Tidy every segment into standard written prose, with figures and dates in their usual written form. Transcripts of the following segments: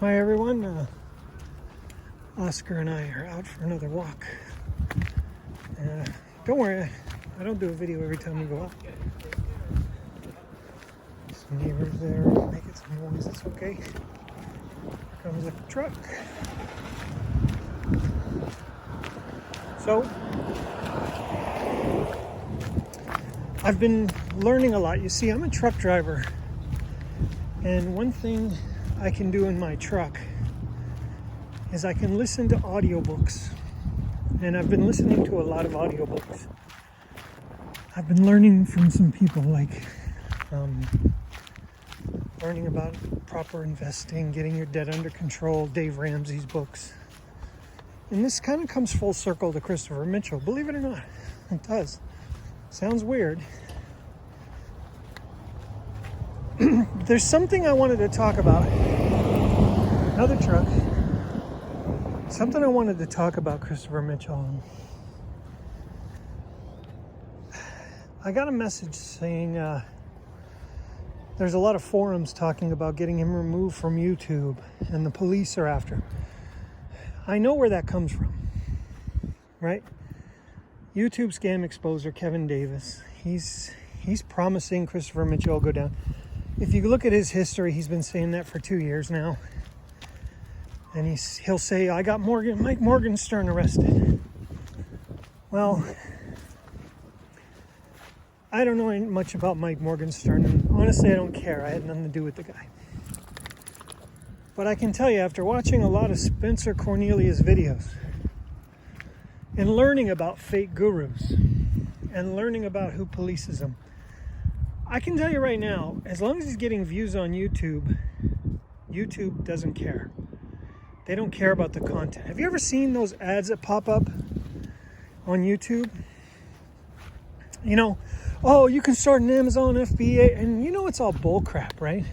Hi everyone, Oscar and I are out for another walk. Don't worry, I don't do a video every time we go out. Some neighbors there making some noise, it's okay. Here comes a truck. So, I've been learning a lot. You see, I'm a truck driver, and one thing I can do in my truck is I can listen to audiobooks, and I've been listening to a lot of audiobooks. I've been learning from some people, like learning about proper investing, getting your debt under control, Dave Ramsey's books. And this kind of comes full circle to Christopher Mitchell, believe it or not. It does. Sounds weird. There's something I wanted to talk about. Another truck. Something I wanted to talk about Christopher Mitchell. I got a message saying there's a lot of forums talking about getting him removed from YouTube, and the police are after him. I know where that comes from, right? YouTube scam exposer Kevin Davis. He's promising Christopher Mitchell will go down. If you look at his history, he's been saying that for 2 years now. And he'll say, I got Mike Myerstern arrested. Well, I don't know much about Mike Myerstern, and honestly, I don't care. I had nothing to do with the guy. But I can tell you, after watching a lot of Spencer Cornelius videos and learning about fake gurus and learning about who polices them, I can tell you right now, as long as he's getting views on YouTube, YouTube doesn't care. They don't care about the content. Have you ever seen those ads that pop up on YouTube? You know, oh, you can start an Amazon FBA, and you know it's all bull crap, right?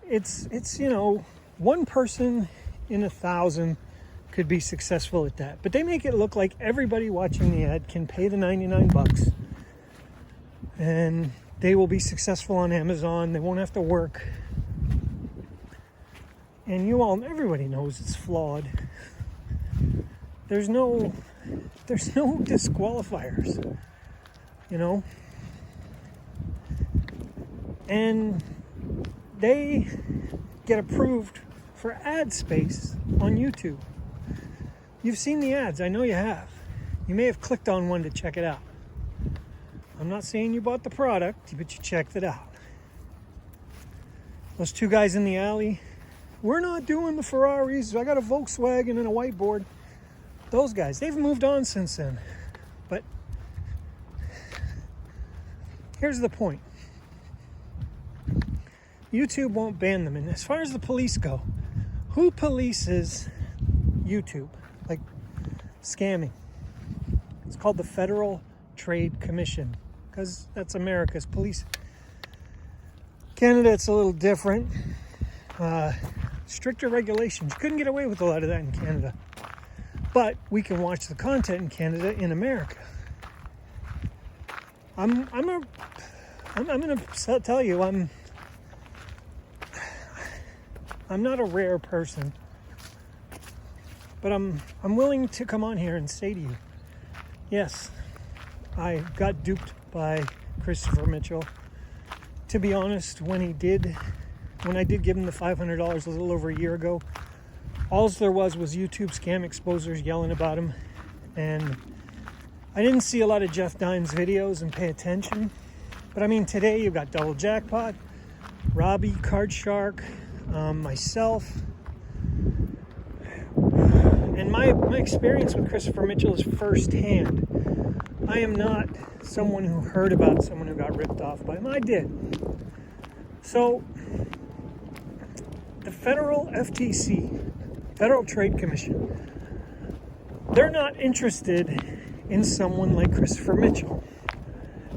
It's you know, one person in 1,000 could be successful at that. But they make it look like everybody watching the ad can pay the $99 and they will be successful on Amazon. They won't have to work. And everybody knows it's flawed. There's no disqualifiers, you know? And they get approved for ad space on YouTube. You've seen the ads, I know you have. You may have clicked on one to check it out. I'm not saying you bought the product, but you checked it out. Those two guys in the alley, we're not doing the Ferraris, I got a Volkswagen and a whiteboard. Those guys, they've moved on since then. But here's the point. YouTube won't ban them. And as far as the police go, who polices YouTube? Like scamming. It's called the Federal Trade Commission, because that's America's police. Canada, it's a little different. Stricter regulations. You couldn't get away with a lot of that in Canada. But we can watch the content in Canada in America. I'm gonna tell you, I'm not a rare person, but I'm willing to come on here and say to you, yes, I got duped by Christopher Mitchell. To be honest, when I did give him the $500 a little over a year ago, all there was YouTube scam exposers yelling about him, and I didn't see a lot of Jeff Dine's videos and pay attention. But I mean, today you've got Double Jackpot, Robbie, Card Shark, myself, and my experience with Christopher Mitchell is firsthand. I am not someone who heard about someone who got ripped off by him. I did. So, the federal FTC, Federal Trade Commission, they're not interested in someone like Christopher Mitchell.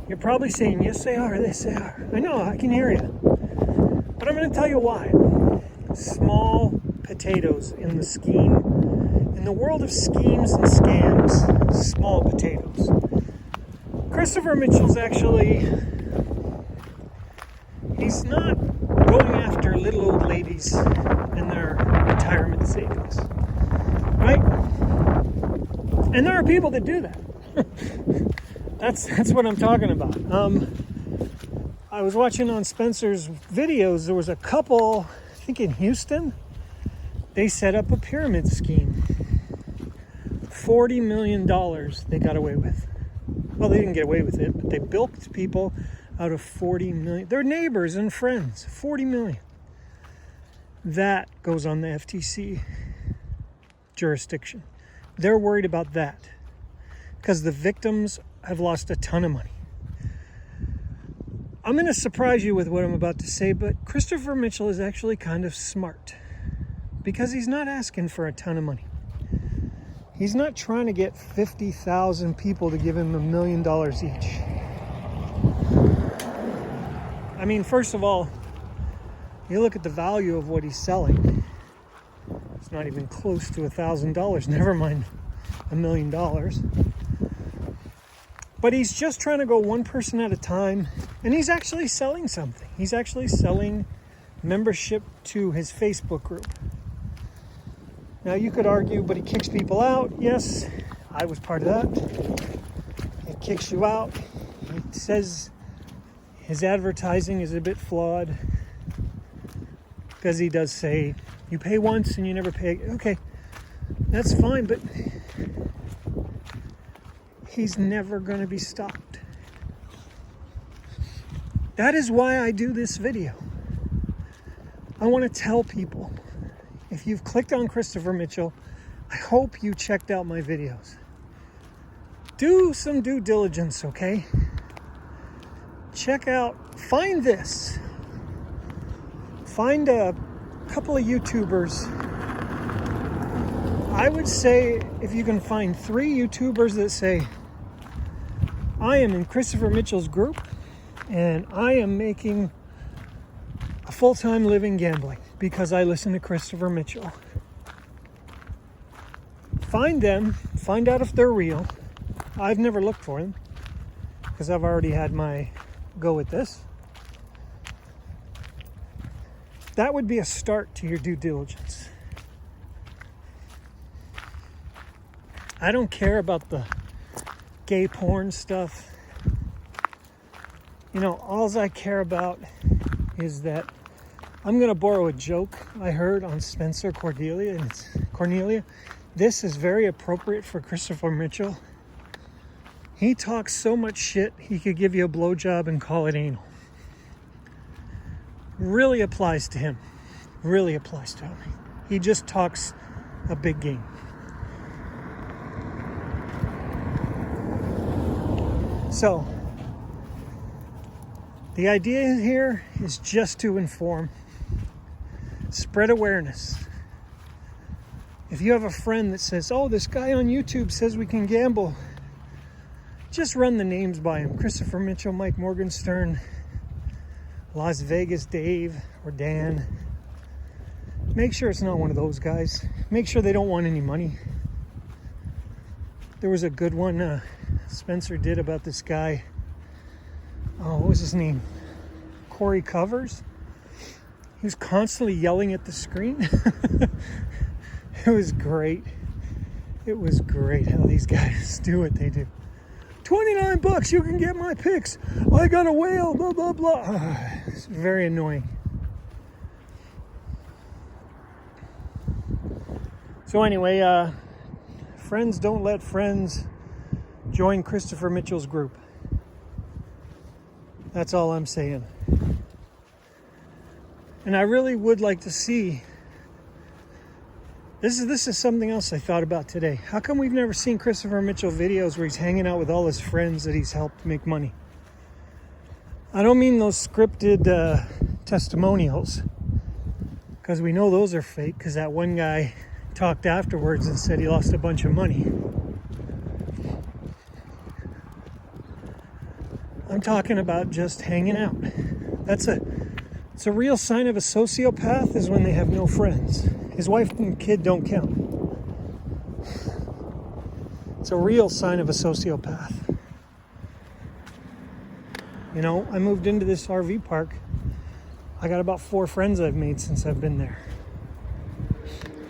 You're probably saying, yes, they are, yes, they are. I know, I can hear you. But I'm going to tell you why. Small potatoes in the scheme. In the world of schemes and scams, small potatoes. Christopher Mitchell's actually, he's not going after little old ladies FTCs and their retirement savings, right? And there are people that do that. That's what I'm talking about. I was watching on Spencer's videos. There was a couple, I think in Houston, they set up a pyramid scheme. $40 million they got away with. Well, they didn't get away with it, but they bilked people out of $40 million. Their neighbors and friends, $40 million. That goes on the FTC jurisdiction. They're worried about that because the victims have lost a ton of money. I'm going to surprise you with what I'm about to say, but Christopher Mitchell is actually kind of smart because he's not asking for a ton of money. He's not trying to get 50,000 people to give him $1 million each. I mean, first of all, you look at the value of what he's selling. It's not even close to $1,000, never mind $1 million. But he's just trying to go one person at a time, and he's actually selling something. He's actually selling membership to his Facebook group. Now, you could argue, but he kicks people out. Yes, I was part of that. He kicks you out. He says his advertising is a bit flawed because he does say, you pay once and you never pay. Okay, that's fine, but he's never going to be stopped. That is why I do this video. I want to tell people, if you've clicked on Christopher Mitchell, I hope you checked out my videos. Do some due diligence, okay? Check out, find this. Find a couple of YouTubers. I would say if you can find 3 YouTubers that say, I am in Christopher Mitchell's group and I am making a full-time living gambling because I listen to Christopher Mitchell. Find them, find out if they're real. I've never looked for them because I've already had my go at this. That would be a start to your due diligence. I don't care about the gay porn stuff. You know, all I care about is that I'm going to borrow a joke I heard on Spencer Cordelia, and it's Cornelia. This is very appropriate for Christopher Mitchell. He talks so much shit, he could give you a blowjob and call it anal. Really applies to him. Really applies to him. He just talks a big game. So, the idea here is just to inform, spread awareness. If you have a friend that says, oh, this guy on YouTube says we can gamble, just run the names by him. Christopher Mitchell, Mike Morgenstern, Las Vegas Dave or Dan. Make sure it's not one of those guys. Make sure they don't want any money. There was a good one Spencer did about this guy. Oh, what was his name? Corey Covers. He was constantly yelling at the screen. It was great. It was great how these guys do what they do. $29, you can get my picks. I got a whale, blah, blah, blah. It's very annoying. So anyway, friends don't let friends join Christopher Mitchell's group. That's all I'm saying. And I really would like to see, this is something else I thought about today. How come we've never seen Christopher Mitchell videos where he's hanging out with all his friends that he's helped make money? I don't mean those scripted testimonials, because we know those are fake, because that one guy talked afterwards and said he lost a bunch of money. I'm talking about just hanging out. It's a real sign of a sociopath is when they have no friends. His wife and kid don't count. It's a real sign of a sociopath. You know, I moved into this RV park I got about 4 friends I've made since I've been there.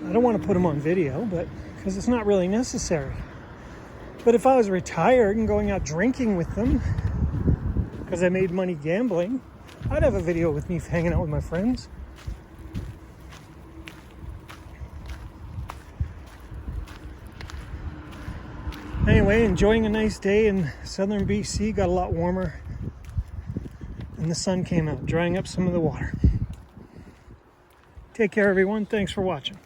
I don't want to put them on video, but because it's not really necessary. But if I was retired and going out drinking with them, because I made money gambling, I'd have a video with me hanging out with my friends. Anyway, enjoying a nice day in southern BC. Got a lot warmer and the sun came out, drying up some of the water. Take care, everyone. Thanks for watching.